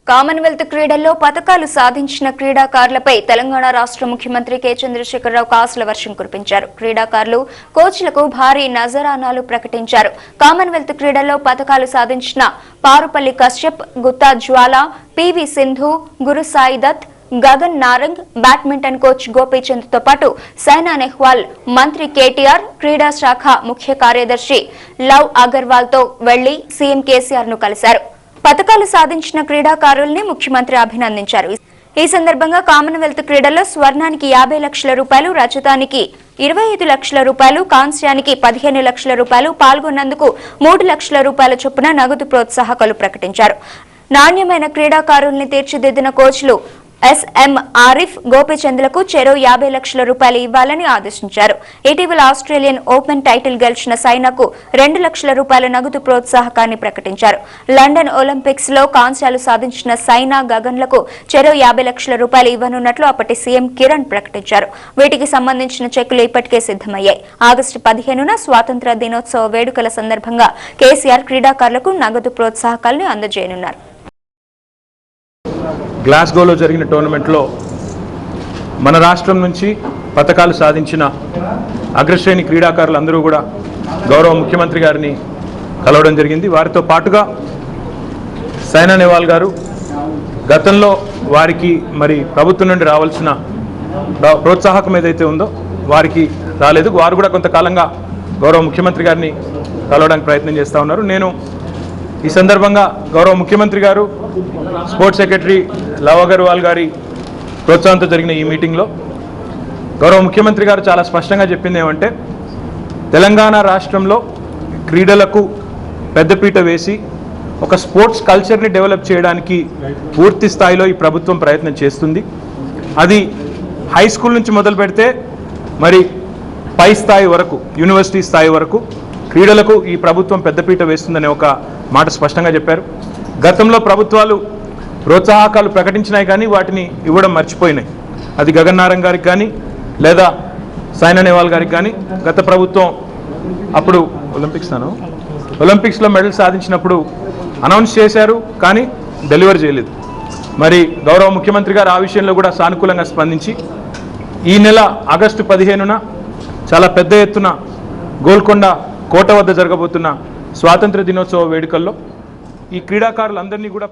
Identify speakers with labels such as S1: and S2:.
S1: Commonwealth క్రీడల్లో పతకాలు సాధించిన క్రీడాకారులపై తెలంగాణ రాష్ట్ర ముఖ్యమంత్రి కె చంద్రశేఖరరావు కాసుల వర్షం కురిపించారు. క్రీడాకారులు, కోచ్లకు భారీ నజరానాలు ప్రకటించారు. కామన్వెల్త్ క్రీడల్లో పతకాలు సాధించిన పారుపల్లి కశ్యప్, గుత్తా జ్వాల, పివి సింధు, గురు సాయి దత్, గగన్ నారంగ్, బ్యాడ్మింటన్ కోచ్ గోపీచంద్ తో పాటు సైనా నెహ్వాల్, మంత్రి కేటీఆర్, క్రీడా శాఖ ముఖ్య కార్యదర్శి లవ్ అగర్వాల్ తో వెళ్లి సీఎం కేసీఆర్ ను కలిశారు. పతకాలు సాధించిన క్రీడాకారుల్ని ముఖ్యమంత్రి అభినందించారు. ఈ సందర్భంగా కామన్వెల్త్ క్రీడల్లో స్వర్ణానికి 50 లక్షల రూపాయలు, రజతానికి 25 లక్షల రూపాయలు, కాంస్యానికి 15 లక్షల రూపాయలు, పాల్గొన్నందుకు 3 లక్షల రూపాయల చొప్పున నగదు ప్రోత్సాహకాలు ప్రకటించారు. నాణ్యమైన క్రీడాకారుల్ని తీర్చిదిద్దిన కోచ్లు ఎస్ఎం ఆరిఫ్, గోపీచంద్లకు చెరో 50 లక్షల రూపాయలు ఇవ్వాలని ఆదేశించారు. ఇటీవల ఆస్ట్రేలియన్ ఓపెన్ టైటిల్ గెలిచిన సైనాకు 2 లక్షల రూపాయల నగదు ప్రోత్సాహకాన్ని ప్రకటించారు. లండన్ ఒలింపిక్స్ లో కాంస్యాలు సాధించిన సైనా, గగన్లకు చెరో 50 లక్షల రూపాయలు ఇవ్వనున్నట్లు అప్పటి సీఎం కిరణ్ ప్రకటించారు. వీటికి సంబంధించిన చెక్కులు ఇప్పటికే సిద్దమయ్యాయి. ఆగస్టు 15న స్వాతంత్ర్య దినోత్సవ వేడుకల సందర్భంగా కేసీఆర్ క్రీడాకారులకు నగదు ప్రోత్సాహకాలను అందజేయనున్నారు.
S2: గ్లాస్గోలో జరిగిన టోర్నమెంట్లో మన రాష్ట్రం నుంచి పతకాలు సాధించిన అగ్రశ్రేణి క్రీడాకారులందరూ కూడా గౌరవ ముఖ్యమంత్రి గారిని కలవడం జరిగింది. వారితో పాటుగా సైనా నెహ్వాల్ గారు గతంలో వారికి మరి ప్రభుత్వం నుండి రావాల్సిన ప్రోత్సాహకం ఏదైతే ఉందో వారికి రాలేదు. వారు కూడా కొంతకాలంగా గౌరవ ముఖ్యమంత్రి గారిని కలవడానికి ప్రయత్నం చేస్తూ ఉన్నారు. నేను ఈ సందర్భంగా గౌరవ ముఖ్యమంత్రి గారు, స్పోర్ట్స్ సెక్రటరీ లవ్ అగర్వాల్ గారి ప్రోత్సాహంతో జరిగిన ఈ మీటింగ్లో గౌరవ ముఖ్యమంత్రి గారు చాలా స్పష్టంగా చెప్పింది ఏమంటే, తెలంగాణ రాష్ట్రంలో క్రీడలకు పెద్దపీట వేసి ఒక స్పోర్ట్స్ కల్చర్ని డెవలప్ చేయడానికి పూర్తి స్థాయిలో ఈ ప్రభుత్వం ప్రయత్నం చేస్తుంది. అది హై స్కూల్ నుంచి మొదలు పెడితే మరి పై స్థాయి వరకు, యూనివర్సిటీ స్థాయి వరకు క్రీడలకు ఈ ప్రభుత్వం పెద్దపీట వేస్తుందనే ఒక మాట స్పష్టంగా చెప్పారు. గతంలో ప్రభుత్వాలు ప్రోత్సాహకాలు ప్రకటించినాయి కానీ వాటిని ఇవ్వడం మర్చిపోయినాయి. అది గగన్ నారంగ్ గారికి కానీ లేదా సైనా నెహ్వాల్ గారికి కానీ గత ప్రభుత్వం అప్పుడు ఒలింపిక్స్లో మెడల్ సాధించినప్పుడు అనౌన్స్ చేశారు కానీ డెలివర్ చేయలేదు. మరి గౌరవ ముఖ్యమంత్రి గారు ఆ విషయంలో కూడా సానుకూలంగా స్పందించి ఈ నెల ఆగస్టు 15న చాలా పెద్ద ఎత్తున గోల్కొండ కోట వద్ద జరగబోతున్న స్వాతంత్ర దినోత్సవ వేడుకల్లో ఈ క్రీడాకారులందరినీ కూడా